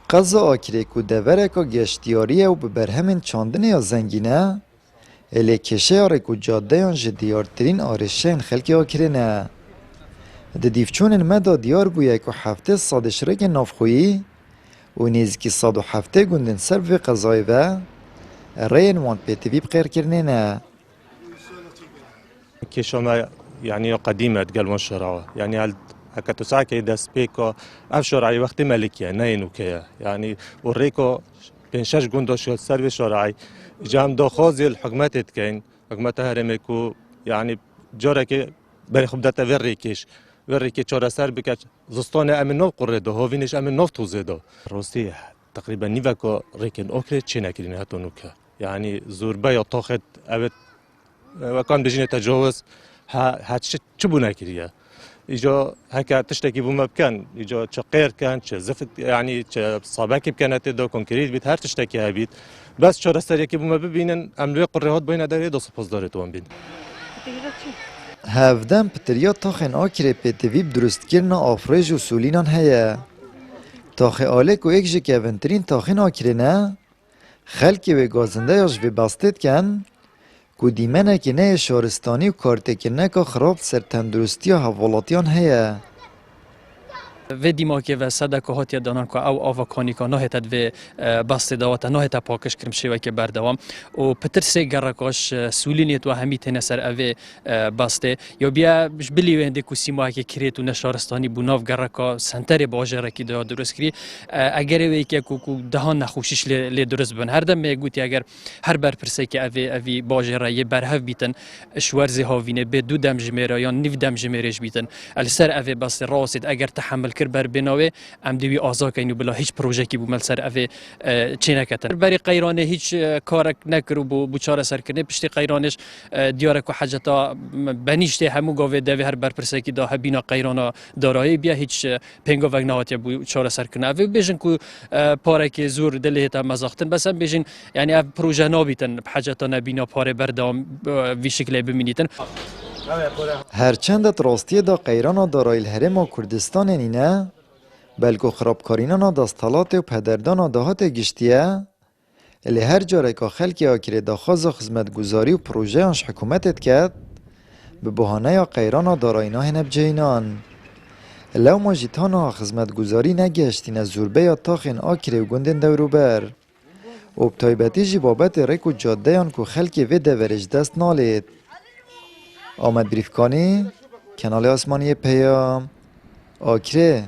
قضا آکره که دوره که گشتیاریه و ببرهمین چاندنه یا زنگینه الی کشه آره که جاده یان جدیارترین آرشین خلکی آکره نه. ده دیفچون مدا دیار بویه که هفته صادشرک نافخویی و نیزکی 107 گوندن سر و قضای و رین وان پیتوی بقیر کرنه نه. كشما يعني قديمة تقال من الشرعة يعني هكا تساكي داس بيكو اف شرعي وقت ملكية نين وكيا يعني وريكو بين شاش قندو شو السربي شرعي جام دو خوزي الحكمات تكين حكمات هرميكو يعني جوركي بين خبدتا وريكي چورا سر بكاش زستانه امن نو قرده هوفينش امن نو توزيدو روسي تقريبا نيفاكو ريكن اوكري تشينا كرين هاتو نوكا يعني زوربا يطاخت اوت وكان بجينا تجاوز هاتش چبو نكريا إجا هكا تشتكي بما بكان إجا تشقير كان زفت يعني صاباكي بكانت دو كونكريت بيت هر تشتكي هبيت بس شو رستريكي بما ببينن عملوا قريهات بين داري دو سپاس دارت وان بين هفدن پتریا تاخن آکره پیتوی درست کرنا آفریج و سولینان هیا. تاخه آله که ایک جه که تاخن آکره نه خلکی و گازنده یاش و بستید کن که دیمنه که نه شارستانی و کارته که نه که خراب سر تندرستی و حوالاتیان هیا. و دیماکی و صدق هاتی دانن که او آوکانی که نهتد و باست داوت نهت پاکش کرم شوی که بردوام و پتر سه گرکاش سولینیت و همی تنسر اوه باسته یا بیا بلی ونده کوسیما که کریت و نشارستانی بناف گرکا سنتر باجره کی داد درست کری اگر وی که کو دهان نخوشش ل درست بن هر دم میگوتی اگر هر بر پرسه که اوی باجره یه برهف بیتن شورز هاوینه به دو دم جمره یا نیو دم جمرهش بیتن السر اوه باست راست اگر تحمل کر بر بناوه ام دوی آزا کنی بلا هیچ پروژه کی بومل سر اوه چه نکتن بری قیرانه هیچ کارک نکرو بو چاره سر کنه پشت قیرانش دیاره که حاجتا بنیشته همو گاوه دوی هر بر پرسه کی دا هبینا قیرانا دارایی بیا هیچ پنگا وگ نهات بو چاره سر کنه اوه بیشن کو پاره که زور دله تا مزاختن بس هم بیشن یعنی اف پروژه نابیتن حاجتا نبینا پاره بردام وی شکل ببینیتن هرچند راستی دا قیران دارای الهرم کردستان نینه بلکه خرابکارینان داستالات و پدردان دهات گشتیه الی هر جاره که خلکی آکره دا خواز خدمتگزاری و پروژه انش حکومتت کرد به بحانه یا قیران داراینا هنب جینان لو ما جیتانا خدمتگزاری نگشتین از زوربه یا تاخین آکره و گندن دوروبر و بتایبتی جی بابت ریک و جاده یان که خلکی وی دورش دست نالید آمد بریفکانی کانال آسمانی پیام آکره